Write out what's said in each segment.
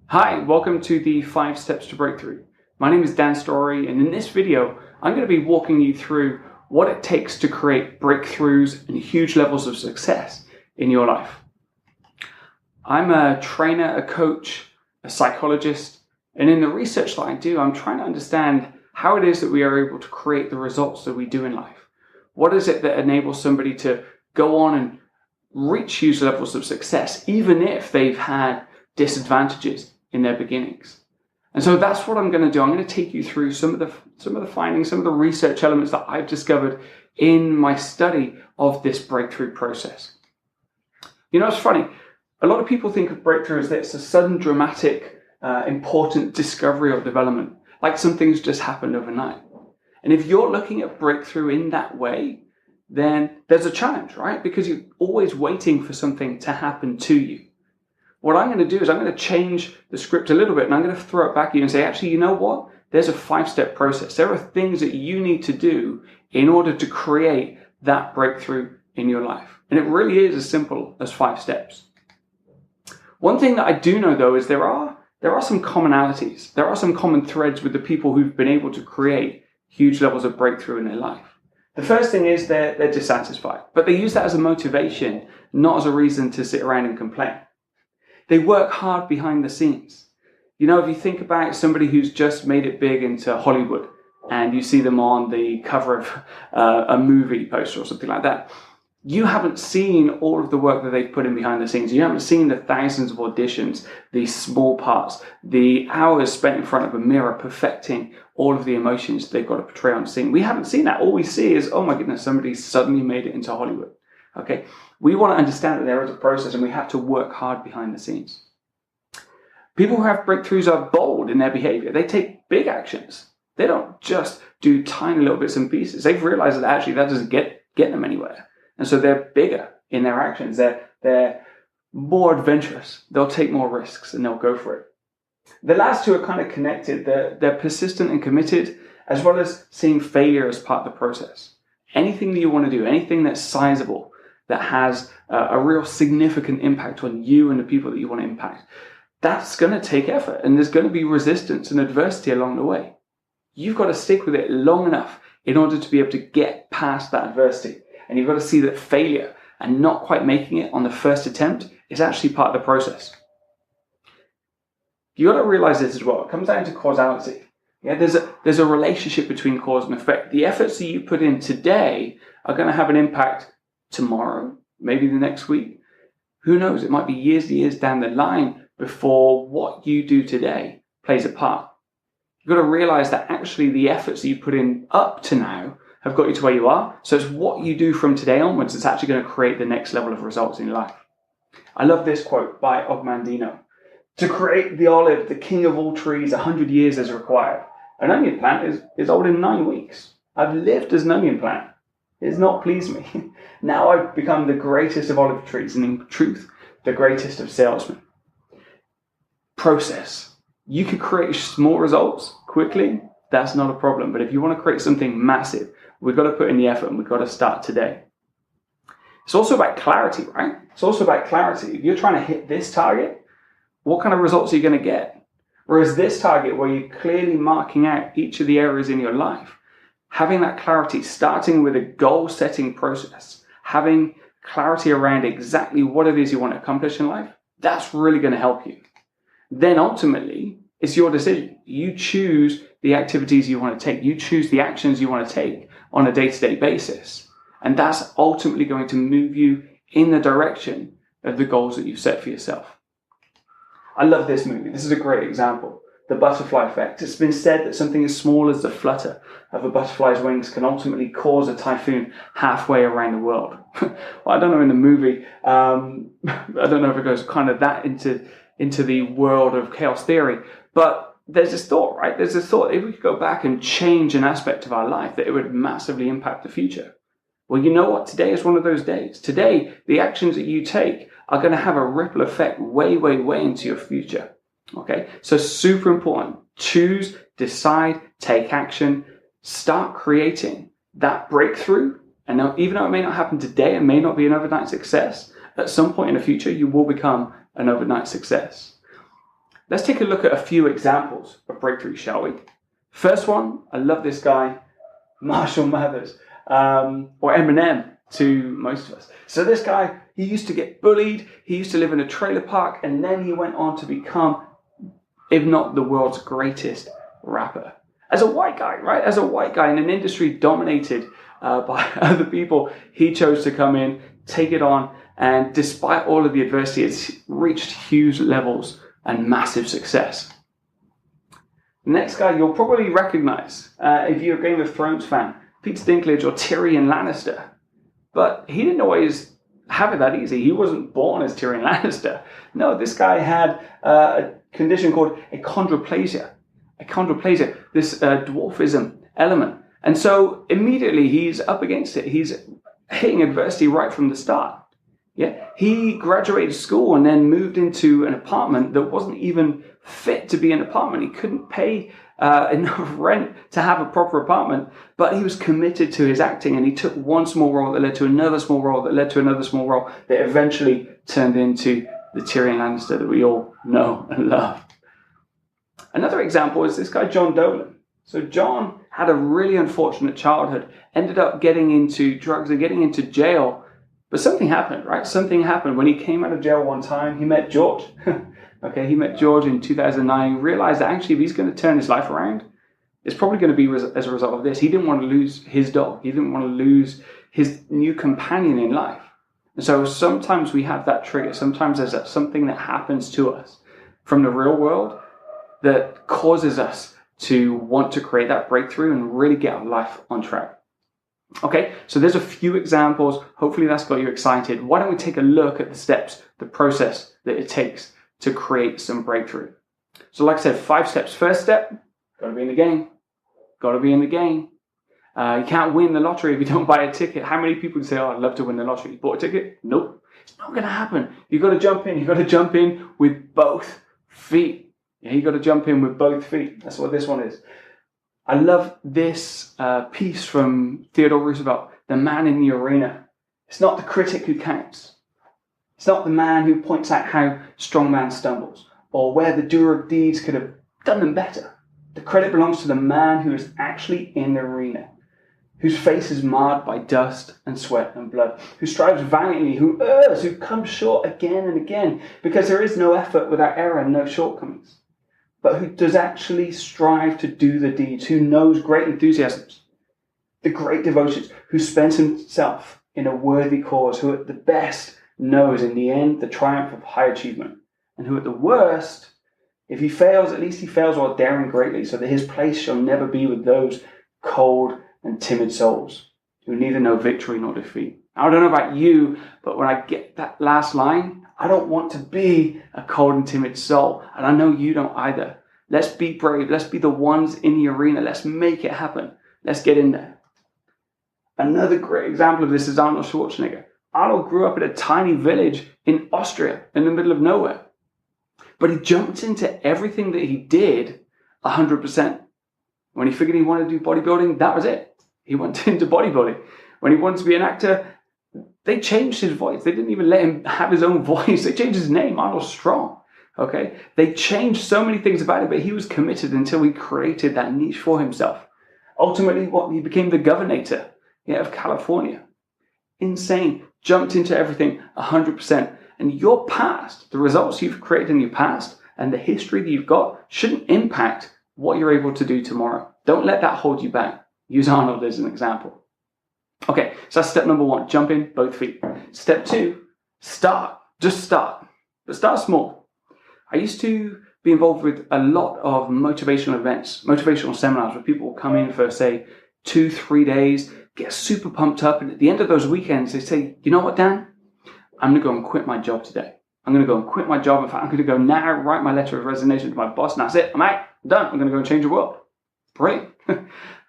Hi, welcome to the 5 Steps to Breakthrough. My name is Dan Storey, and in this video, I'm going to be walking you through what it takes to create breakthroughs and huge levels of success in your life. I'm a trainer, a coach, a psychologist, and in the research that I do, I'm trying to understand how it is that we are able to create the results that we do in life. What is it that enables somebody to go on and reach huge levels of success, even if they've had disadvantages in their beginnings? And so that's what I'm going to do. I'm going to take you through some of the findings, some of the research elements that I've discovered in my study of this breakthrough process. You know, it's funny. A lot of people think of breakthrough as that it's a sudden, dramatic, important discovery or development, like some things just happened overnight. And if you're looking at breakthrough in that way, then there's a challenge, right? Because you're always waiting for something to happen to you. What I'm going to do is I'm going to change the script a little bit, and I'm going to throw it back at you and say, actually, you know what? There's a 5-step process. There are things that you need to do in order to create that breakthrough in your life. And it really is as simple as 5 steps. One thing that I do know, though, is there are some commonalities. There are some common threads with the people who've been able to create huge levels of breakthrough in their life. The first thing is they're dissatisfied, but they use that as a motivation, not as a reason to sit around and complain. They work hard behind the scenes. You know, if you think about somebody who's just made it big into Hollywood and you see them on the cover of a movie poster or something like that, you haven't seen all of the work that they've put in behind the scenes. You haven't seen the thousands of auditions, the small parts, the hours spent in front of a mirror perfecting all of the emotions they've got to portray on scene. We haven't seen that. All we see is, oh my goodness, somebody suddenly made it into Hollywood. Okay, we want to understand that there is a process and we have to work hard behind the scenes. People who have breakthroughs are bold in their behavior. They take big actions. They don't just do tiny little bits and pieces. They've realized that actually that doesn't get them anywhere. And so they're bigger in their actions. They're more adventurous. They'll take more risks and they'll go for it. The last two are kind of connected. They're persistent and committed, as well as seeing failure as part of the process. Anything that you want to do, anything that's sizable, that has a real significant impact on you and the people that you want to impact, that's going to take effort, and there's going to be resistance and adversity along the way. You've got to stick with it long enough in order to be able to get past that adversity. And you've got to see that failure and not quite making it on the first attempt is actually part of the process. You've got to realize this as well. It comes down to causality. Yeah, there's a relationship between cause and effect. The efforts that you put in today are going to have an impact tomorrow, maybe the next week. Who knows? It might be years down the line before what you do today plays a part. You've got to realize that actually the efforts that you put in up to now have got you to where you are. So it's what you do from today onwards that's actually going to create the next level of results in your life. I love this quote by Ogmandino. To create the olive, the king of all trees, 100 years is required. An onion plant is old in 9 weeks. I've lived as an onion plant. It has not pleased me. Now I've become the greatest of olive trees, and in truth, the greatest of salesmen. Process. You can create small results quickly. That's not a problem. But if you want to create something massive, we've got to put in the effort and we've got to start today. It's also about clarity, right? It's also about clarity. If you're trying to hit this target, what kind of results are you going to get? Whereas this target, where you're clearly marking out each of the areas in your life, having that clarity, starting with a goal-setting process, having clarity around exactly what it is you want to accomplish in life, that's really going to help you. Then ultimately, it's your decision. You choose the activities you want to take. You choose the actions you want to take on a day-to-day basis. And that's ultimately going to move you in the direction of the goals that you've set for yourself. I love this movie. This is a great example. The butterfly effect. It's been said that something as small as the flutter of a butterfly's wings can ultimately cause a typhoon halfway around the world. Well, I don't know in the movie. I don't know if it goes kind of that into the world of chaos theory. But there's this thought, right? There's this thought, if we could go back and change an aspect of our life, that it would massively impact the future. Well, you know what? Today is one of those days. Today, the actions that you take are going to have a ripple effect way into your future. Okay? So super important. Choose, decide, take action, start creating that breakthrough. And now, even though it may not happen today, it may not be an overnight success, at some point in the future, you will become an overnight success. Let's take a look at a few examples of breakthrough, shall we? First one, I love this guy, Marshall Mathers, or Eminem to most of us. So this guy, he used to get bullied, he used to live in a trailer park, and then he went on to become, if not the world's greatest rapper. As a white guy, right? As a white guy in an industry dominated by other people, he chose to come in, take it on, and despite all of the adversity, it's reached huge levels and massive success. The next guy you'll probably recognize if you're a Game of Thrones fan, Peter Dinklage or Tyrion Lannister. But he didn't always have it that easy. He wasn't born as Tyrion Lannister. No, this guy had a condition called achondroplasia. Achondroplasia, this dwarfism element. And so immediately he's up against it. He's hitting adversity right from the start. Yeah, he graduated school and then moved into an apartment that wasn't even fit to be an apartment. He couldn't pay enough rent to have a proper apartment, but he was committed to his acting, and he took one small role that led to another small role that led to another small role that eventually turned into the Tyrion Lannister that we all know and love. Another example is this guy, John Dolan. So John had a really unfortunate childhood, ended up getting into drugs and getting into jail. But something happened, right? Something happened. When he came out of jail one time, he met George. Okay, he met George in 2009, realized that actually if he's going to turn his life around, it's probably going to be as a result of this. He didn't want to lose his dog. He didn't want to lose his new companion in life. And so sometimes we have that trigger. Sometimes there's something that happens to us from the real world that causes us to want to create that breakthrough and really get our life on track. Okay, so there's a few examples. Hopefully that's got you excited. Why don't we take a look at the steps, the process that it takes to create some breakthrough? So like I said, 5 steps. First step, got to be in the game. Got to be in the game. You can't win the lottery if you don't buy a ticket. How many people say, oh, I'd love to win the lottery? You bought a ticket? Nope. It's not going to happen. You've got to jump in. You've got to jump in with both feet. Yeah, you've got to jump in with both feet. That's what this one is. I love this piece from Theodore Roosevelt, The Man in the Arena. It's not the critic who counts. It's not the man who points out how strong man stumbles or where the doer of deeds could have done them better. The credit belongs to the man who is actually in the arena, whose face is marred by dust and sweat and blood, who strives valiantly, who errs, who comes short again and again, because there is no effort without error and no shortcomings, but who does actually strive to do the deeds, who knows great enthusiasms, the great devotions, who spends himself in a worthy cause, who at the best knows in the end the triumph of high achievement, and who at the worst, if he fails, at least he fails while daring greatly, so that his place shall never be with those cold and timid souls who neither know victory nor defeat. I don't know about you, but when I get that last line, I don't want to be a cold and timid soul, and I know you don't either. Let's be brave. Let's be the ones in the arena. Let's make it happen. Let's get in there. Another great example of this is Arnold Schwarzenegger. Arnold grew up in a tiny village in Austria, in the middle of nowhere. But he jumped into everything that he did 100%. When he figured he wanted to do bodybuilding, that was it. He went into bodybuilding. When he wanted to be an actor, they changed his voice. They didn't even let him have his own voice. They changed his name, Arnold Strong. Okay? They changed so many things about it, but he was committed until he created that niche for himself. Ultimately, he became the governor of California. Insane. Jumped into everything 100%. And your past, the results you've created in your past and the history that you've got shouldn't impact what you're able to do tomorrow. Don't let that hold you back. Use Arnold as an example. Okay, so that's step number 1. Jump in, both feet. Step 2, start. Just start. But start small. I used to be involved with a lot of motivational events, motivational seminars where people will come in for, say, 2-3 days, get super pumped up, and at the end of those weekends, they say, you know what, Dan? I'm going to go and quit my job today. I'm going to go and quit my job. In fact, I'm going to go now, write my letter of resignation to my boss, and that's it. I'm out. I'm done. I'm going to go and change the world. Brilliant.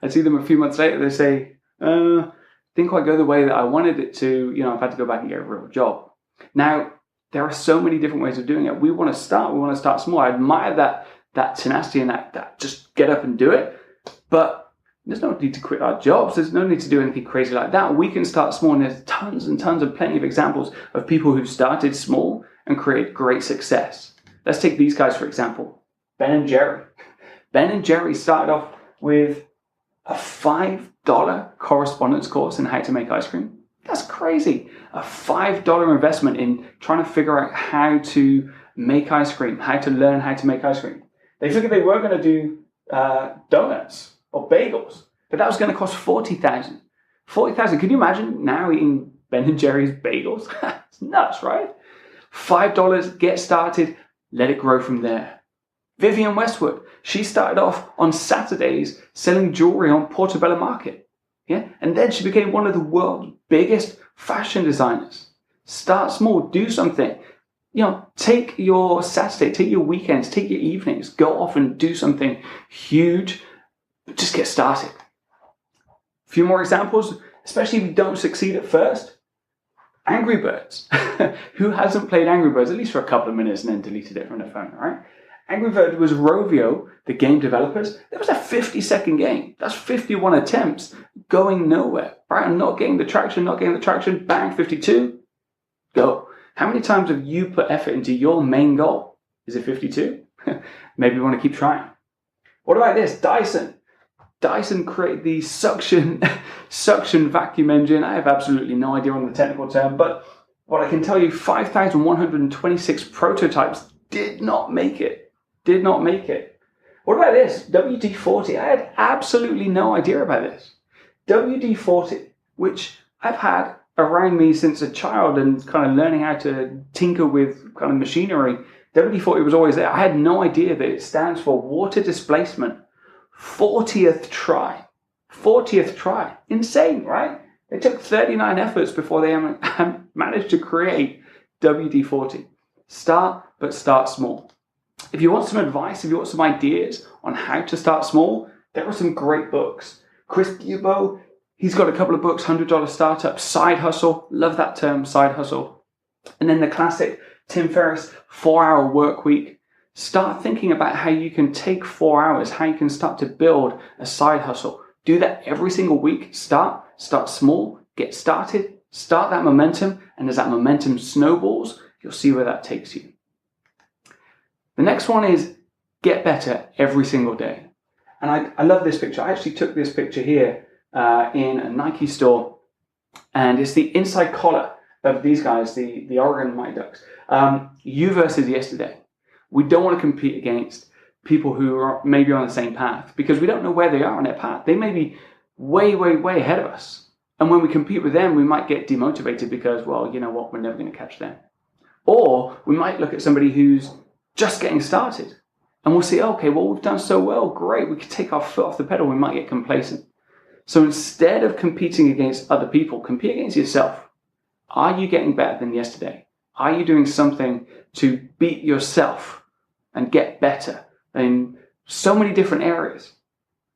I see them a few months later. They say, didn't quite go the way that I wanted it to. I've had to go back and get a real job. Now, there are so many different ways of doing it. We want to start small. I admire that tenacity and that just get up and do it. But there's no need to quit our jobs. There's no need to do anything crazy like that. We can start small, and there's tons and tons of plenty of examples of people who started small and create great success. Let's take these guys, for example. Ben and Jerry. Ben and Jerry started off with a $5 correspondence course in how to make ice cream. That's crazy. A $5 investment in trying to figure out how to make ice cream, how to learn how to make ice cream. They figured they were going to do donuts or bagels, but that was going to cost $40,000. $40,000. Can you imagine now eating Ben and Jerry's bagels? It's nuts, right? $5, get started, let it grow from there. Vivienne Westwood, she started off on Saturdays selling jewelry on Portobello Market. Yeah, and then she became one of the world's biggest fashion designers. Start small, do something. Take your Saturday, take your weekends, take your evenings, go off and do something huge, but just get started. A few more examples, especially if you don't succeed at first. Angry Birds. Who hasn't played Angry Birds at least for a couple of minutes and then deleted it from their phone, right? Angry Birds was Rovio, the game developers. That was a 50-second game. That's 51 attempts going nowhere, right? And not getting the traction, bang, 52, go. How many times have you put effort into your main goal? Is it 52? Maybe you want to keep trying. What about this? Dyson. Dyson created the suction vacuum engine. I have absolutely no idea on the technical term, but what I can tell you, 5,126 prototypes did not make it. What about this? WD-40. I had absolutely no idea about this. WD-40, which I've had around me since a child and kind of learning how to tinker with kind of machinery. WD-40 was always there. I had no idea that it stands for water displacement. 40th try. Insane, right? It took 39 efforts before they managed to create WD-40. Start, but start small. If you want some advice, if you want some ideas on how to start small, there are some great books. Chris Bubo, he's got a couple of books, $100 Startup, Side Hustle. Love that term, side hustle. And then the classic Tim Ferriss, 4-Hour Work Week. Start thinking about how you can take 4 hours, how you can start to build a side hustle. Do that every single week. Start small, get started, start that momentum, and as that momentum snowballs, you'll see where that takes you. The next one is get better every single day. And I love this picture. I actually took this picture here in a Nike store, and it's the inside collar of these guys, the Oregon Mighty Ducks. You versus yesterday. We don't want to compete against people who are maybe on the same path because we don't know where they are on their path. They may be way, way, way ahead of us. And when we compete with them, we might get demotivated because, well, you know what, we're never going to catch them. Or we might look at somebody who's just getting started and we'll say, okay, well, we've done so well, great, we could take our foot off the pedal, we might get complacent. So instead of competing against other people, compete against yourself. Are you getting better than yesterday? Are you doing something to beat yourself and get better in so many different areas?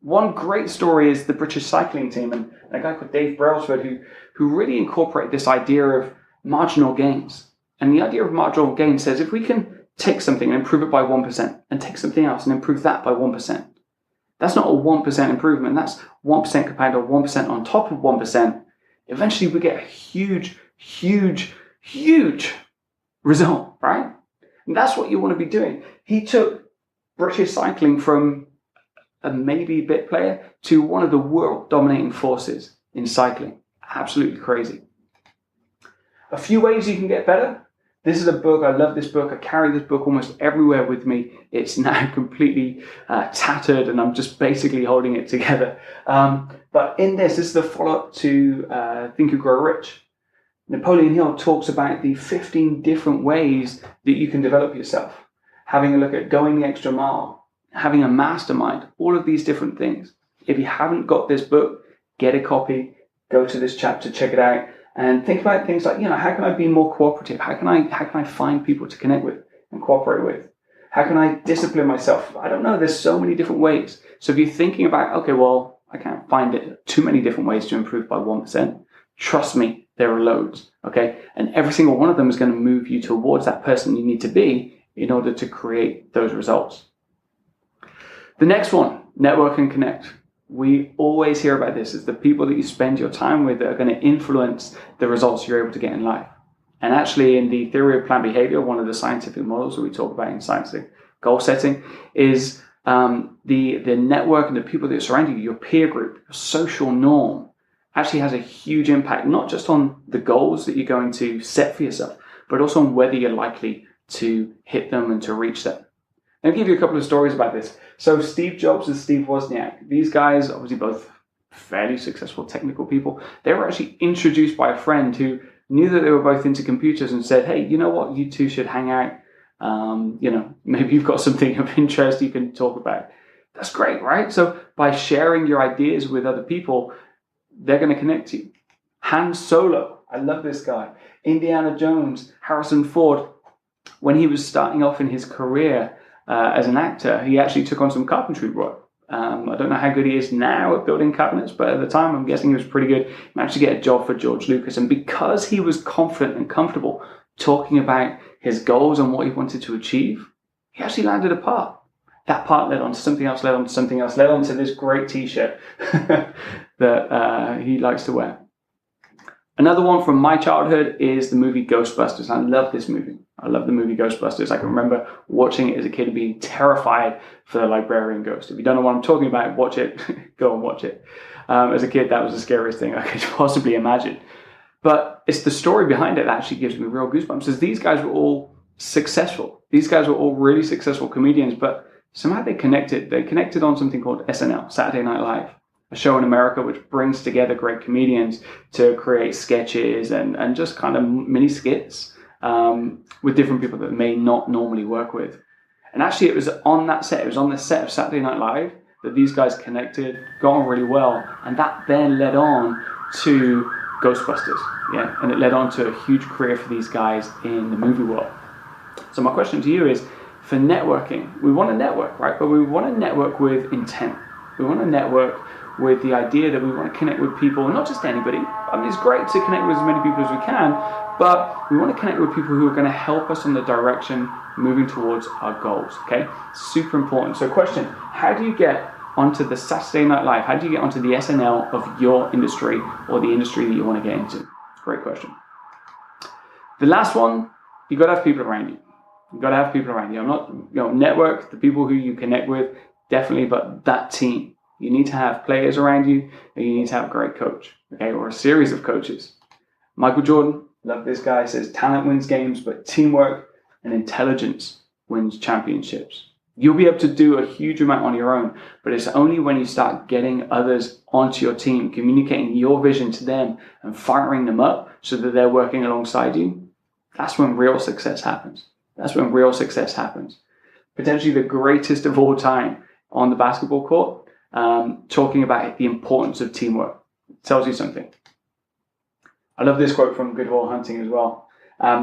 One great story is the British cycling team and a guy called Dave Brailsford who really incorporated this idea of marginal gains. And the idea of marginal gains says if we can take something and improve it by 1% and take something else and improve that by 1%, that's not a 1% improvement. That's 1% compared to 1% on top of 1%. Eventually we get a huge, huge, huge result, right? And that's what you want to be doing. He took British cycling from a maybe bit player to one of the world dominating forces in cycling. Absolutely crazy. A few ways you can get better. This is a book. I love this book. I carry this book almost everywhere with me. It's now completely tattered and I'm just basically holding it together. But in this is the follow-up to Think and Grow Rich. Napoleon Hill talks about the 15 different ways that you can develop yourself. Having a look at going the extra mile, having a mastermind, all of these different things. If you haven't got this book, get a copy, go to this chapter, check it out, and think about things like, how can I be more cooperative? How can I find people to connect with and cooperate with? How can I discipline myself? I don't know. There's so many different ways. So if you're thinking about, okay, well, I can't find it too many different ways to improve by 1%. Trust me, there are loads, okay? And every single one of them is going to move you towards that person you need to be in order to create those results. The next one, network and connect. We always hear about this. It's the people that you spend your time with that are going to influence the results you're able to get in life. And actually, in the theory of planned behavior, one of the scientific models that we talk about in scientific goal setting is the network and the people that surround you, your peer group, your social norm, actually has a huge impact, not just on the goals that you're going to set for yourself, but also on whether you're likely to hit them and to reach them. I'll give you a couple of stories about this. So Steve Jobs and Steve Wozniak, these guys, obviously both fairly successful technical people, they were actually introduced by a friend who knew that they were both into computers and said, hey, you know what, you two should hang out. Maybe you've got something of interest you can talk about. That's great, right? So by sharing your ideas with other people, they're going to connect you. Han Solo, I love this guy. Indiana Jones, Harrison Ford, when he was starting off in his career as an actor, he actually took on some carpentry work. I don't know how good he is now at building cabinets, but at the time, I'm guessing he was pretty good. He managed to get a job for George Lucas. And because he was confident and comfortable talking about his goals and what he wanted to achieve, he actually landed a part. That part led on to something else, led on to something else, led on to this great t-shirt that he likes to wear. Another one from my childhood is the movie Ghostbusters. I love this movie. I love the movie Ghostbusters. I can remember watching it as a kid and being terrified for the librarian ghost. If you don't know what I'm talking about, watch it. Go and watch it. As a kid, that was the scariest thing I could possibly imagine. But it's the story behind it that actually gives me real goosebumps. As these guys were all successful. These guys were all really successful comedians, but somehow they connected. They connected on something called SNL, Saturday Night Live, a show in America which brings together great comedians to create sketches and just kind of mini skits with different people that they may not normally work with. And actually it was on that set, it was on the set of Saturday Night Live that these guys connected, got on really well, and that then led on to Ghostbusters, yeah, and it led on to a huge career for these guys in the movie world. So my question to you is, for networking, we want to network, right? But we want to network with intent. We want to network with the idea that we want to connect with people, not just anybody. I mean, it's great to connect with as many people as we can, but we want to connect with people who are going to help us on the direction moving towards our goals, okay? Super important. So question, how do you get onto the Saturday Night Live? How do you get onto the SNL of your industry or the industry that you want to get into? Great question. The last one, you got to have people around you. You've got to have people around you. I'm not, network, the people who you connect with, definitely, but that team. You need to have players around you, and you need to have a great coach, okay, or a series of coaches. Michael Jordan, love this guy, says talent wins games, but teamwork and intelligence wins championships. You'll be able to do a huge amount on your own, but it's only when you start getting others onto your team, communicating your vision to them and firing them up so that they're working alongside you. That's when real success happens. That's when real success happens. Potentially the greatest of all time on the basketball court, talking about the importance of teamwork. It tells you something. I love this quote from Good Will Hunting as well.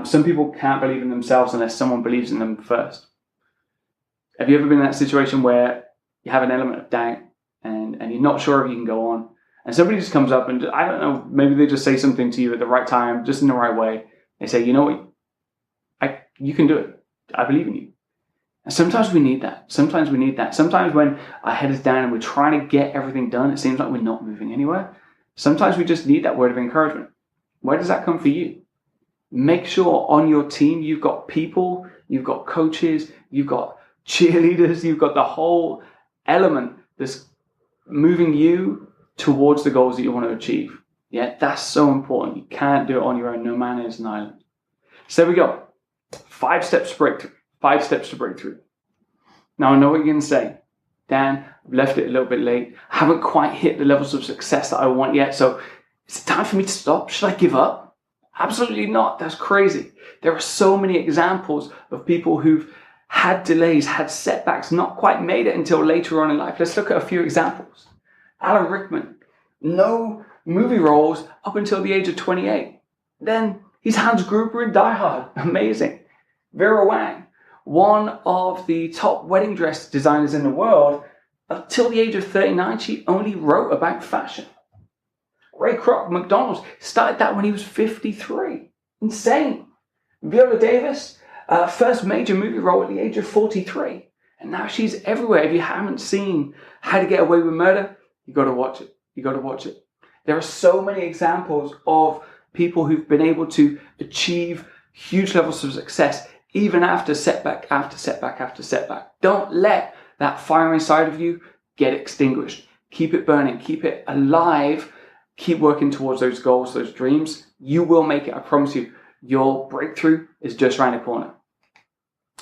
Some people can't believe in themselves unless someone believes in them first. Have you ever been in that situation where you have an element of doubt and you're not sure if you can go on, and somebody just comes up and, I don't know, maybe they just say something to you at the right time, just in the right way. They say, you know what, you can do it. I believe in you. And sometimes we need that. Sometimes when our head is down and we're trying to get everything done, it seems like we're not moving anywhere. Sometimes we just need that word of encouragement. Where does that come for you? Make sure on your team you've got people, you've got coaches, you've got cheerleaders, you've got the whole element that's moving you towards the goals that you want to achieve. Yeah, that's so important. You can't do it on your own. No man is an island. So there we go. 5 steps to breakthrough. 5 steps to breakthrough. Now, I know what you're going to say. Dan, I've left it a little bit late. I haven't quite hit the levels of success that I want yet. So is it time for me to stop? Should I give up? Absolutely not. That's crazy. There are so many examples of people who've had delays, had setbacks, not quite made it until later on in life. Let's look at a few examples. Alan Rickman, no movie roles up until the age of 28. Then he's Hans Gruber in Die Hard. Amazing. Vera Wang, one of the top wedding dress designers in the world, until the age of 39, she only wrote about fashion. Ray Kroc, McDonald's, started that when he was 53. Insane. Viola Davis, first major movie role at the age of 43. And now she's everywhere. If you haven't seen How to Get Away with Murder, you got to watch it. You got to watch it. There are so many examples of people who've been able to achieve huge levels of success even after setback after setback after setback. Don't let that fire inside of you get extinguished. Keep it burning, keep it alive, keep working towards those goals, those dreams. You will make it, I promise you. Your breakthrough is just around the corner.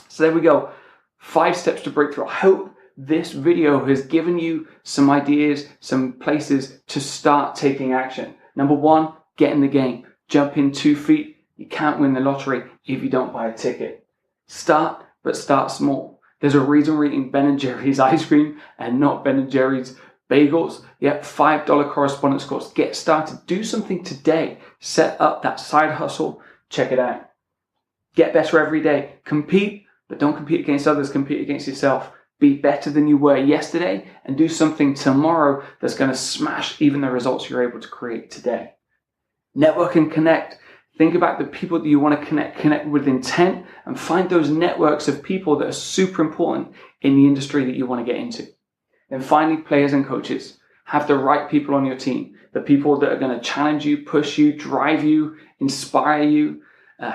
So there we go. 5 steps to breakthrough. I hope this video has given you some ideas, some places to start taking action. Number 1, get in the game. Jump in 2 feet. You can't win the lottery if you don't buy a ticket. Start, but start small. There's a reason we're eating Ben & Jerry's ice cream and not Ben & Jerry's bagels. Yeah, $5 correspondence course. Get started. Do something today. Set up that side hustle. Check it out. Get better every day. Compete, but don't compete against others. Compete against yourself. Be better than you were yesterday and do something tomorrow that's going to smash even the results you're able to create today. Network and connect. Think about the people that you want to connect with intent, and find those networks of people that are super important in the industry that you want to get into. And finally, players and coaches. Have the right people on your team, the people that are going to challenge you, push you, drive you, inspire you,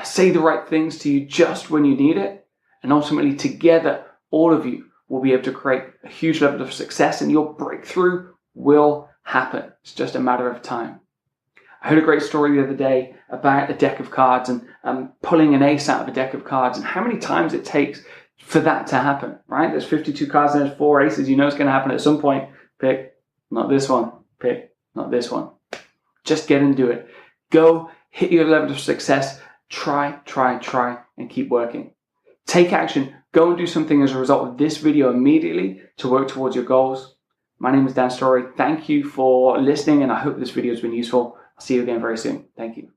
say the right things to you just when you need it. And ultimately, together, all of you will be able to create a huge level of success, and your breakthrough will happen. It's just a matter of time. I heard a great story the other day about a deck of cards and pulling an ace out of a deck of cards, and how many times it takes for that to happen, right? There's 52 cards and there's 4 aces. You know it's going to happen at some point. Pick, not this one. Pick, not this one. Just get and do it. Go, hit your level of success. Try, and keep working. Take action. Go and do something as a result of this video immediately to work towards your goals. My name is Dan Storey. Thank you for listening, and I hope this video has been useful. I'll see you again very soon. Thank you.